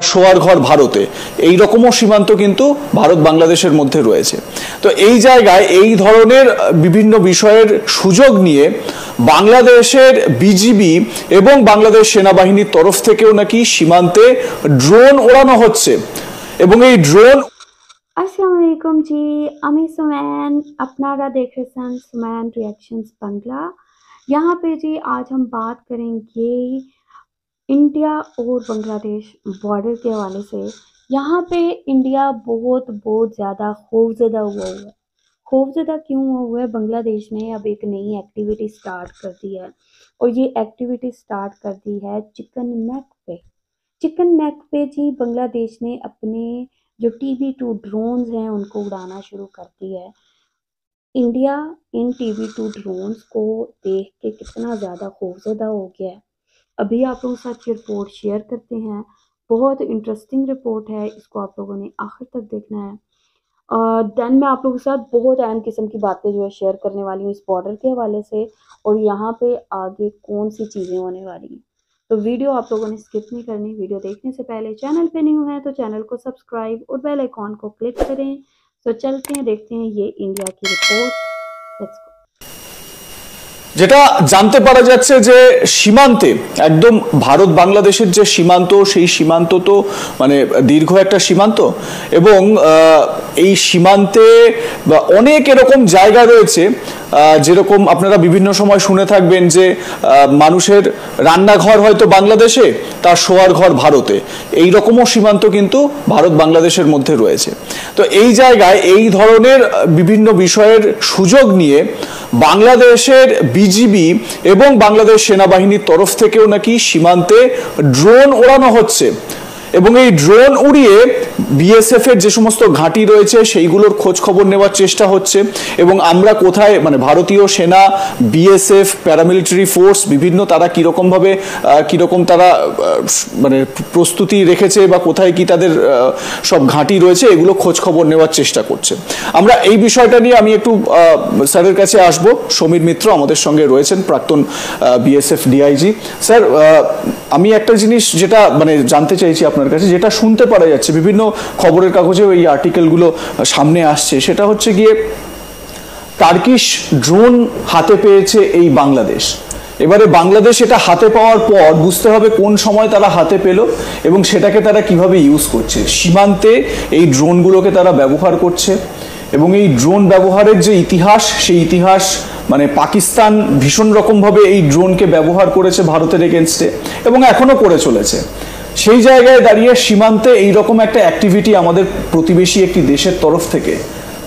শোয়ার ঘর ভারতে, এই রকমও সীমান্ত কিন্তু ভারত বাংলাদেশের মধ্যে রয়েছে। তো এই জায়গায় এই ধরনের বিভিন্ন বিষয়ের সুযোগ নিয়ে বাংলাদেশের বিজিবি এবং বাংলাদেশ সেনাবাহিনীর তরফ থেকেও নাকি সীমান্তে ড্রোন ওড়ানো হচ্ছে এবং এই ড্রোন। अस्सलाम वालेकुम जी, আমি सुमैन, अपनारा देख रहे हैं सुमैन रिएक्शंस बंगला। यहाँ पे जी आज हम बात करेंगे इंडिया और बांग्लादेश बॉर्डर के हवाले से। यहाँ पे इंडिया बहुत ज़्यादा खौफजदा हुआ है। खौफजदा क्यों हुआ है? बांग्लादेश ने अब एक नई एक्टिविटी स्टार्ट कर दी है और ये एक्टिविटी स्टार्ट कर दी है चिकन नेक पे। चिकन नेक पे जी बांग्लादेश ने अपने जो TB2 ड्रोन्स हैं उनको उड़ाना शुरू कर दी है। इंडिया इन TB2 ड्रोन्स को देख के कितना ज़्यादा खौफजदा हो गया है, अभी आप लोगों के साथ ये रिपोर्ट शेयर करते हैं। बहुत इंटरेस्टिंग रिपोर्ट है, इसको आप लोगों ने आखिर तक देखना है। देन मैं आप लोगों के साथ बहुत अहम किस्म की बातें जो है शेयर करने वाली हूँ इस बॉर्डर के हवाले से और यहाँ पे आगे कौन सी चीज़ें होने वाली हैं। तो वीडियो आप लोगों ने स्किप नहीं करनी। वीडियो देखने से पहले चैनल पे न्यू है तो चैनल को सब्सक्राइब और बेल आइकॉन को क्लिक करें। तो चलते हैं, देखते हैं ये इंडिया की रिपोर्ट। Let's go. যেটা জানতে পারা যাচ্ছে যে সীমান্তে একদম ভারত বাংলাদেশের যে সীমান্ত, সেই সীমান্ত তো মানে দীর্ঘ একটা সীমান্ত এবং এই সীমান্তে অনেক এরকম জায়গা রয়েছে যেরকম আপনারা বিভিন্ন সময় শুনে থাকবেন যে মানুষের রান্নাঘর হয়তো বাংলাদেশে, তার শোয়ার ঘর ভারতে, এই রকমও সীমান্ত কিন্তু ভারত বাংলাদেশের মধ্যে রয়েছে। তো এই জায়গায় এই ধরনের বিভিন্ন বিষয়ের সুযোগ নিয়ে বাংলাদেশের বিজিবি এবং বাংলাদেশ সেনাবাহিনীর তরফ থেকেও নাকি সীমান্তে ড্রোন ওড়ানো হচ্ছে এবং এই ড্রোন উড়িয়ে বিএসএফ এর যে সমস্ত ঘাঁটি রয়েছে সেইগুলোর খোঁজ খবর নেওয়ার চেষ্টা হচ্ছে এবং আমরা কোথায় মানে ভারতীয় সেনা, বিএসএফ, প্যারামিলিটারি ফোর্স বিভিন্ন তারা কিরকম তারা মানে প্রস্তুতি রেখেছে বা কোথায় কি তাদের সব ঘাঁটি রয়েছে এগুলো খোঁজ খবর নেওয়ার চেষ্টা করছে। আমরা এই বিষয়টা নিয়ে আমি একটু স্যারের কাছে আসবো। সমীর মিত্র আমাদের সঙ্গে রয়েছেন, প্রাক্তন বিএসএফ ডিআইজি। স্যার, আমি একটা জিনিস যেটা মানে জানতে চাইছি আপনার কাছে, যেটা শুনতে পারা যাচ্ছে বিভিন্ন খবরের কাগজে এই আর্টিকেলগুলো সামনে আসছে, সেটা হচ্ছে গিয়ে টার্কিশ ড্রোন হাতে পেয়েছে এই বাংলাদেশ। এবারে বাংলাদেশ এটা হাতে পাওয়ার পর বুঝতে হবে কোন সময় তারা হাতে পেল এবং সেটাকে তারা কিভাবে ইউজ করছে। সীমান্তে এই ড্রোনগুলোকে তারা ব্যবহার করছে এবং এই ড্রোন ব্যবহারের যে ইতিহাস, সেই ইতিহাস মানে পাকিস্তান ভীষণ রকমভাবে এই ড্রোনকে ব্যবহার করেছে ভারতের এগেনস্টে এবং এখনো করে চলেছে। সেই জায়গায় দাঁড়িয়ে সীমান্তে এইরকম একটা অ্যাক্টিভিটি আমাদের প্রতিবেশী একটি দেশের তরফ থেকে,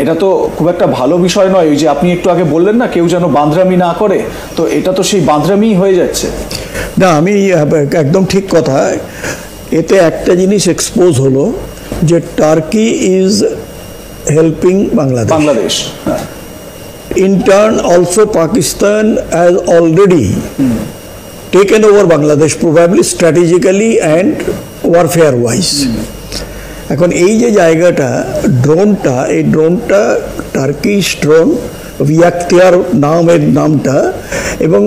এটা তো খুব একটা ভালো বিষয় নয়। ওই যে আপনি একটু আগে বললেন না, কেউ যেন বাঁধরামি না করে, তো এটা তো সেই বাঁধরামিই হয়ে যাচ্ছে। না, আমি একদম ঠিক কথা। এতে একটা জিনিস এক্সপোজ হলো যে turkey is helping Bangladesh. In turn, also Pakistan has already taken over Bangladesh, probably strategically and warfare wise. এখন এই যে জায়গাটা ড্রোনটা, এই ড্রোনটা টার্কিশ ড্রোন, ভিয়াক্তিয়ার নামের নামটা, এবং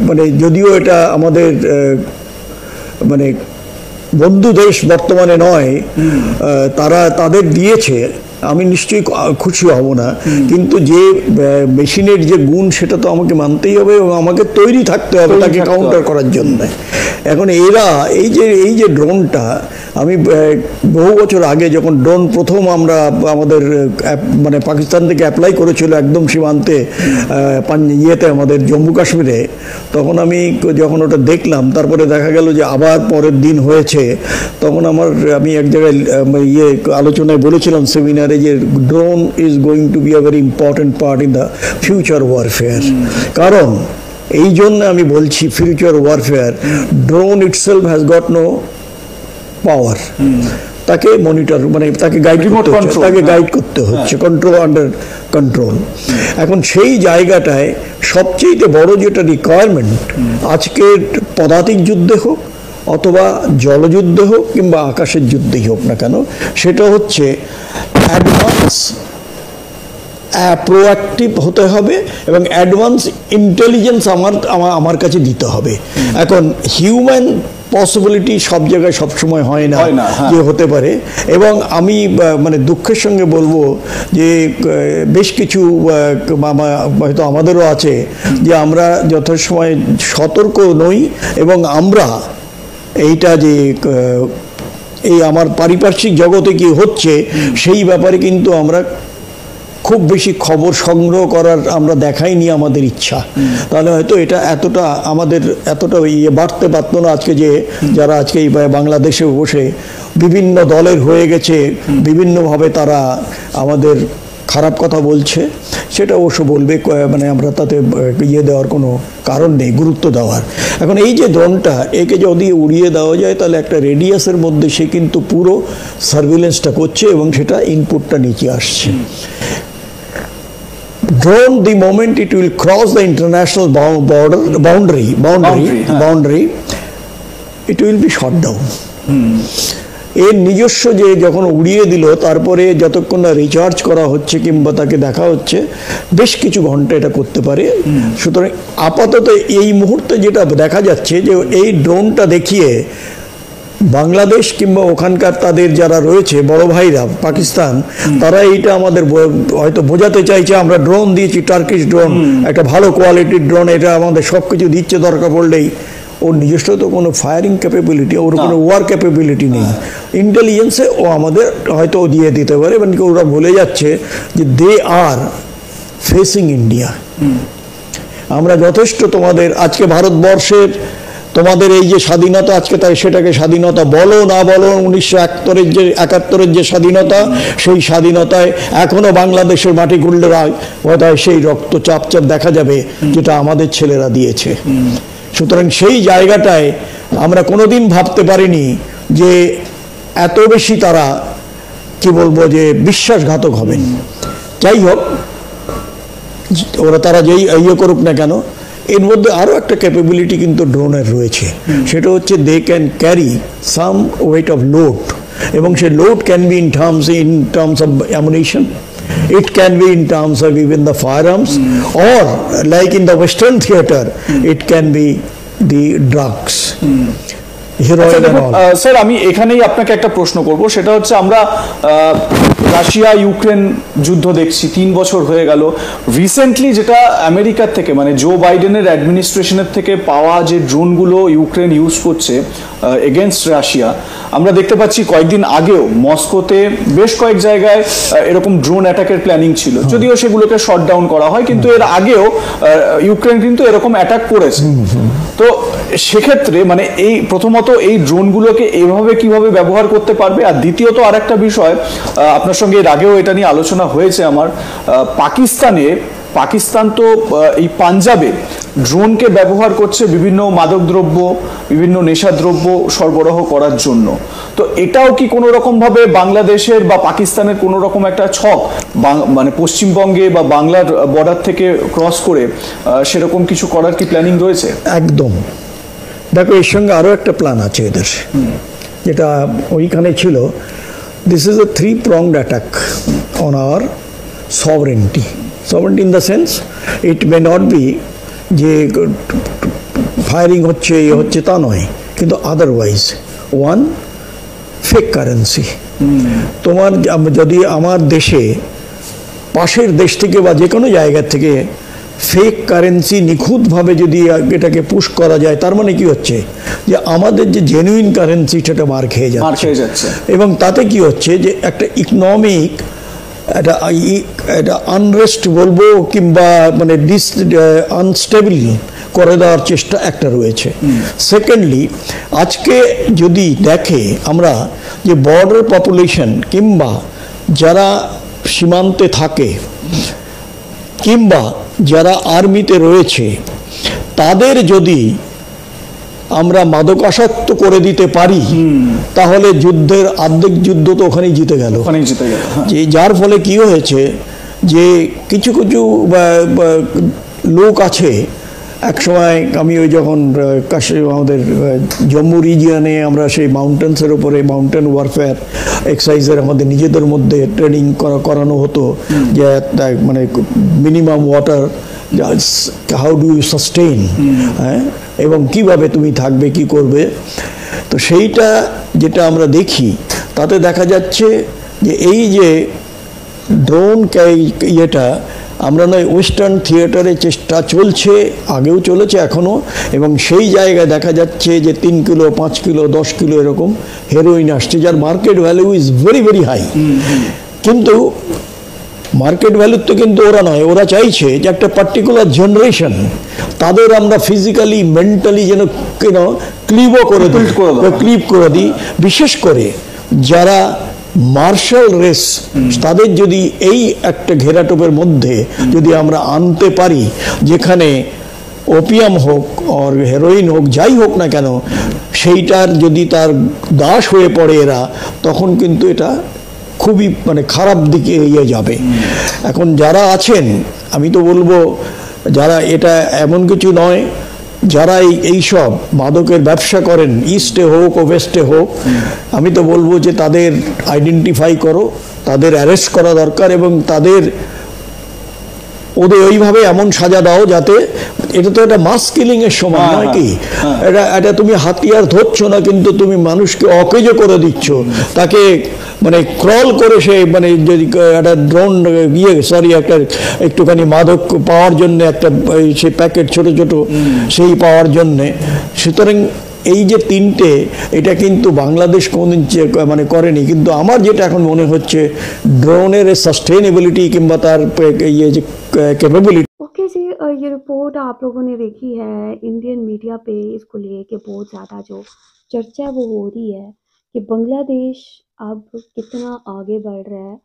মানে যদিও এটা আমাদের মানে বন্ধু দেশ বর্তমানে নয়, তাদের দিয়েছে, আমি নিশ্চয়ই খুশি হব না, কিন্তু যে মেশিনের যে গুণ সেটা তো আমাকে মানতেই হবে এবং আমাকে তৈরি থাকতে হবে তাকে কাউন্টার করার জন্য। এখন এরা এই যে ড্রোনটা, আমি বহু বছর আগে যখন ড্রোন প্রথম আমরা আমাদের মানে পাকিস্তান থেকে অ্যাপ্লাই করেছিল একদম সীমান্তে ইয়েতে আমাদের জম্মু কাশ্মীরে, তখন আমি যখন ওটা দেখলাম, তারপরে দেখা গেল যে আবার পরের দিন হয়েছে, তখন আমি এক জায়গায় আলোচনায় বলেছিলাম সেমিনারে যে drone is going to be a very important part in the future warfare. কারণ এই জন্য আমি বলছি future warfare, drone itself has got no power, তাকে মনিটর মানে তাকে গাইড করতে হচ্ছে, কন্ট্রোল, আন্ডার কন্ট্রোল। এখন সেই জায়গাটায় সবচেয়ে বড় যেটা রিকোয়ারমেন্ট, আজকের পদাতিক যুদ্ধে হোক অথবা জলযুদ্ধে হোক কিংবা আকাশের যুদ্ধেই হোক না কেন, সেটা হচ্ছে অ্যাডভান্স প্রোঅ্যাক্টিভ হতে হবে এবং অ্যাডভান্স ইন্টেলিজেন্স আমার কাছে দিতে হবে। এখন হিউম্যান পসিবিলিটি সব জায়গায় সবসময় হয় না যে হতে পারে। এবং আমি মানে দুঃখের সঙ্গে বলবো যে বেশ কিছু হয়তো আমাদেরও আছে যে আমরা যথাসময় সতর্ক নই, এবং আমরা এইটা যে এই আমার পারিপার্শ্বিক জগতে কি হচ্ছে সেই ব্যাপারে কিন্তু আমরা খুব বেশি খবর সংগ্রহ করার আমরা দেখাইনি আমাদের ইচ্ছা, তাহলে হয়তো এটা এতটা আমাদের এতটা বাড়তে পারতো না। আজকে যে যারা আজকে এই বাংলাদেশে বসে বিভিন্ন দলের হয়ে গেছে, বিভিন্নভাবে তারা আমাদের খারাপ কথা বলছে, সেটা অবশ্য বলবে, মানে আমরা তাতে দেওয়ার কোনো কারণ নেই, গুরুত্ব দেওয়ার। এখন এই যে ড্রোনটা, একে যদি উড়িয়ে দেওয়া যায় তাহলে একটা রেডিয়াসের মধ্যে সে কিন্তু পুরো সার্ভিলেন্সটা করছে এবং সেটা ইনপুটটা নিচে আসছে। Drone, the moment it will cross the international boundary, it will be shot down. এর নিজস্ব যে যখন উড়িয়ে দিল, তারপরে যতক্ষণ না রিচার্জ করা হচ্ছে কিংবা তাকে দেখা হচ্ছে, বেশ কিছু ঘন্টা এটা করতে পারে। সুতরাং আপাতত এই মুহূর্তে যেটা দেখা যাচ্ছে যে এই ড্রোনটা দেখিয়ে বাংলাদেশ কিংবা ওখানকার তাদের যারা রয়েছে বড় ভাইরা পাকিস্তান, তারা এইটা আমাদের হয়তো বোঝাতে চাইছে আমরা ড্রোন দিয়েছি, টার্কিশ ড্রোন, একটা ভালো কোয়ালিটির ড্রোন, এটা আমাদের সব কিছু দিচ্ছে দরকার পড়লেই। ওর নিজস্ব তো কোনো ফায়ারিং ক্যাপাবিলিটি, ওর কোনো ওয়ার ক্যাপাবিলিটি নেই। ইন্টেলিজেন্সে ও আমাদের হয়তো দিয়ে দিতে পারে, এবং ওরা বলে যাচ্ছে যে দে আর ফেসিং ইন্ডিয়া। আমরা যথেষ্ট তোমাদের আজকে ভারতবর্ষের তোমাদের এই যে স্বাধীনতা, আজকে তাই সেটাকে স্বাধীনতা বলো না বলো, 1971 যে স্বাধীনতা, সেই স্বাধীনতায় এখনো বাংলাদেশের মাটি খুললে বোধহয় সেই রক্ত চাপ দেখা যাবে যেটা আমাদের ছেলেরা দিয়েছে। সুতরাং সেই জায়গাটায় আমরা কোনোদিন ভাবতে পারিনি যে এত বেশি তারা কি বলবো যে বিশ্বাসঘাতক হবেন। যাই হোক, ওরা তারা যেই করুক না কেন, এর মধ্যে আরও একটা ক্যাপাবিলিটি কিন্তু ড্রোনের রয়েছে, সেটা হচ্ছে they can carry some weight of load, এবং সে load can be in terms of ammunition, it can be in terms of even the firearms, or like in the Western theater, it can be the drugs. Sir, আমি এখানেই আপনাকে একটা প্রশ্ন করব, সেটা হচ্ছে আমরা রাশিয়া ইউক্রেন যুদ্ধ দেখছি, 3 বছর হয়ে গেল। রিসেন্টলি যেটা আমেরিকার থেকে, মানে জো বাইডেনের অ্যাডমিনিস্ট্রেশনের থেকে পাওয়া যে ড্রোনগুলো ইউক্রেন ইউজ করছে এগেনস্ট রাশিয়া, আমরা দেখতে পাচ্ছি কয়েকদিন আগেও মস্কোতে বেশ কয়েক জায়গায় এরকম ড্রোন অ্যাটাকের প্ল্যানিং ছিল, যদিও সেগুলোকে শট ডাউন করা হয়, কিন্তু এর আগেও ইউক্রেন কিন্তু এরকম অ্যাটাক করেছে। তো সেক্ষেত্রে মানে এই প্রথমত এই ড্রোনগুলোকে এভাবে কিভাবে ব্যবহার করতে পারবে, আর দ্বিতীয়ত আর একটা বিষয়, আপনার সঙ্গে এর আগেও এটা নিয়ে আলোচনা হয়েছে আমার, পাকিস্তান তো এই পাঞ্জাবে ড্রোনকে ব্যবহার করছে বিভিন্ন মাদকদ্রব্য, বিভিন্ন নেশাদ্রব্য সরবরাহ করার জন্য। তো এটাও কি কোনো রকম ভাবে বাংলাদেশের বা পাকিস্তানের কোনো রকম একটা ছক, মানে পশ্চিমবঙ্গে বা বাংলার বর্ডার থেকে ক্রস করে সেরকম কিছু করার কি প্ল্যানিং রয়েছে? একদম। দেখো, এর সঙ্গে আরও একটা প্ল্যান আছে এদের, যেটা ওইখানে ছিল। This is a 3-pronged attack on our sovereignty. Sovereignty in the sense, it may not be যে ফায়ারিং হচ্ছে তা নয়, কিন্তু আদারওয়াইজ ওয়ান ফেক কারেন্সি। তোমার যদি আমার দেশে পাশের দেশ থেকে বা যে কোনো জায়গা থেকে ফেক কারেন্সি নিখুঁতভাবে যদি এটাকে পুশ করা যায়, তার মানে কি হচ্ছে যে আমাদের যে জেনুইন কারেন্সি সেটা মার খেয়ে যাচ্ছে, এবং তাতে কি হচ্ছে যে একটা ইকোনমিক একটা আনরেস্ট বলবো কিংবা মানে আনস্টেবল করে দেওয়ার চেষ্টা একটা রয়েছে। সেকেন্ডলি, আজকে যদি দেখে আমরা যে বর্ডার পপুলেশন কিংবা যারা সীমান্তে থাকে কিংবা যারা আর্মিতে রয়েছে, তাদের যদি আমরা মাদকাসক্ত করে দিতে পারি, তাহলে যুদ্ধের অর্ধেক যুদ্ধ তো ওখানেই জিতে গেল। যে যার ফলে কি হয়েছে যে কিছু কিছু লোক আছে, এক সময় আমি ওই যখন আমাদের জম্মু রিজিয়নে আমরা সেই মাউন্টেন্সের উপরে মাউন্টেন ওয়ারফেয়ার এক্সারসাইজের আমাদের নিজেদের মধ্যে ট্রেনিং করানো হতো, যে মানে minimum water, how do you sustain, হ্যাঁ, এবং কিভাবে তুমি থাকবে, কি করবে। তো সেইটা যেটা আমরা দেখি তাতে দেখা যাচ্ছে যে এই যে ড্রোন ইয়েটা আমরা নয় ওয়েস্টার্ন থিয়েটারে চেষ্টা চলছে, আগেও চলেছে এখনও, এবং সেই জায়গায় দেখা যাচ্ছে যে 3 কিলো 5 কিলো 10 কিলো এরকম হেরোইন আসছে, যার market value is very very high. কিন্তু মার্কেট ভ্যালুর তো কিন্তু ওরা নয়, ওরা চাইছে যে একটা পার্টিকুলার জেনারেশন তাদের আমরা ফিজিক্যালি মেন্টালি যেন কেন ক্লিপও করে দিই, ক্লিপ করে দিই। বিশেষ করে যারা মার্শাল রেস, তাদের যদি এই একটা ঘেরাটোপের মধ্যে যদি আমরা আনতে পারি, যেখানে ওপিয়াম হোক আর হেরোইন হোক, যাই হোক না কেন, সেইটার যদি তার দাস হয়ে পড়ে এরা, তখন কিন্তু এটা খুবই মানে খারাপ দিকে এগিয়ে যাবে। এখন যারা আছেন, আমি তো বলবো যারা, এটা এমন কিছু নয়, যারা এইসব মাদকের ব্যবসা করেন, ইস্টে হোক ও ওয়েস্টে হোক, আমি তো বলবো যে তাদের আইডেন্টিফাই করো, তাদের অ্যারেস্ট করা দরকার, এবং ওদের ওইভাবে এমন সাজা দাও যাতে, এটা তো একটা মাস কিলিং এর সময় নয় কি, এটা তুমি হাতিয়ার ধরছো না, কিন্তু তুমি মানুষকে অকেজো করে দিচ্ছ, তাকে মানে ক্রল করে সে মানে যদি একটা ড্রোন একটা একটুখানি মাদক পাওয়ার জন্য একটা সে প্যাকেট ছোট ছোট সেই পাওয়ার জন্যে। সুতরাং এই যে তিনটে, এটা কিন্তু বাংলাদেশ কোনদিন মানে করেনি। কিন্তু আমার যেটা এখন মনে হচ্ছে, ড্রোনের সাস্টেনেবিলিটি কিংবা তার ইয়ে যে कैपेबिलिटी। ओके जी, ये रिपोर्ट आप लोगों ने देखी है। इंडियन मीडिया पे इसको लेके बहुत ज़्यादा जो चर्चा वो हो रही है कि बांग्लादेश अब कितना आगे बढ़ रहा है,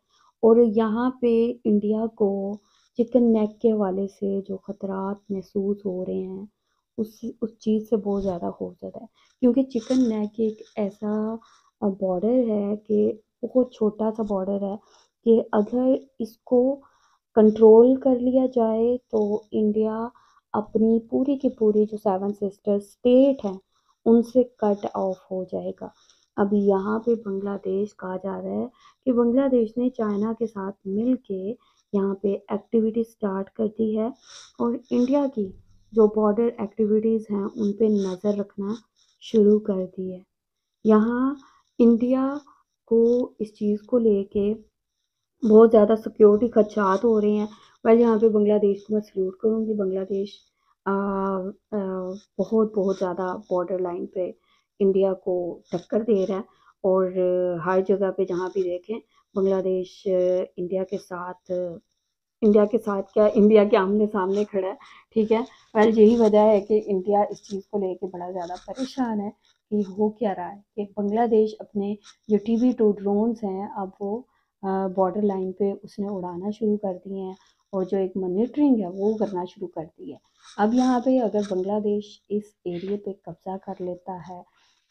और यहाँ पे इंडिया को चिकन नेक के हवाले से जो खतरात महसूस हो रहे हैं, उस चीज़ से बहुत ज़्यादा खौफजदा है। क्योंकि चिकन नेक एक ऐसा बॉर्डर है कि बहुत छोटा सा बॉर्डर है कि अगर इसको कंट्रोल कर लिया जाए तो इंडिया अपनी पूरी की पूरी जो 7 सिस्टर स्टेट हैं उनसे कट ऑफ हो जाएगा। अभी यहाँ पे बांग्लादेश कहा जा रहा है कि बांग्लादेश ने चाइना के साथ मिल के यहाँ पे एक्टिविटी स्टार्ट कर दी है, और इंडिया की जो बॉर्डर एक्टिविटीज़ हैं उन पे नज़र रखना शुरू कर दी है। यहाँ इंडिया को इस चीज़ को लेके बहुत ज़्यादा सिक्योरिटी खदशात हो रहे हैं। वैसे यहाँ पे बांग्लादेश को मैं सल्यूट करूँगी। बांग्लादेश बहुत बहुत ज़्यादा बॉर्डर लाइन पे इंडिया को टक्कर दे रहा है, और हर जगह पे जहाँ भी देखें बांग्लादेश इंडिया के साथ क्या, इंडिया के आमने सामने खड़ा है। ठीक है, वेल यही वजह है कि इंडिया इस चीज़ को लेके बड़ा ज़्यादा परेशान है कि हो क्या रहा है कि बांग्लादेश अपने जो TB2 ड्रोन्स हैं अब वो बॉर्डर लाइन पे उसने उड़ाना शुरू कर दिए हैं, और जो एक मॉनिटरिंग है वो करना शुरू कर दी है। अब यहाँ पे अगर बांग्लादेश इस एरिया पे कब्जा कर लेता है,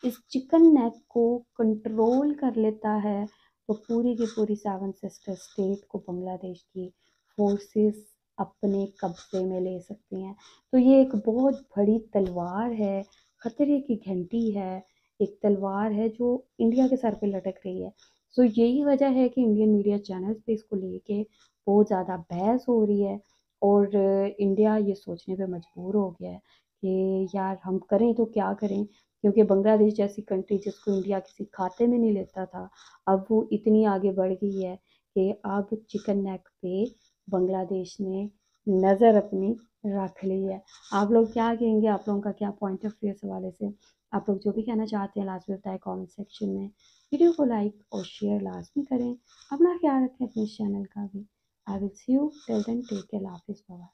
इस चिकन नेक को कंट्रोल कर लेता है, तो पूरी की पूरी 7 सिस्टर स्टेट को बांग्लादेश की फोर्सेस अपने कब्जे में ले सकती हैं। तो ये एक बहुत बड़ी तलवार है, खतरे की घंटी है, एक तलवार है जो इंडिया के सर पे लटक रही है। सो यही वजह है कि इंडियन मीडिया चैनल्स पे इसको लेके बहुत ज़्यादा बहस हो रही है, और इंडिया ये सोचने पे मजबूर हो गया है कि यार हम करें तो क्या करें, क्योंकि बांग्लादेश जैसी कंट्री जिसको इंडिया किसी खाते में नहीं लेता था, अब वो इतनी आगे बढ़ गई है कि अब चिकन नेक पे बांग्लादेश ने नज़र अपनी रख ली है। आप लोग क्या कहेंगे? आप लोगों का क्या पॉइंट ऑफ व्यू इस हवाले से? आप लोग जो भी कहना चाहते हैं लाजमी बताएं कमेंट सेक्शन में। वीडियो को लाइक और शेयर लाजमी करें। अपना ख्याल रखें अपने चैनल का भी। I will see you till then, take care, अल्लाह हाफिज़, बाय।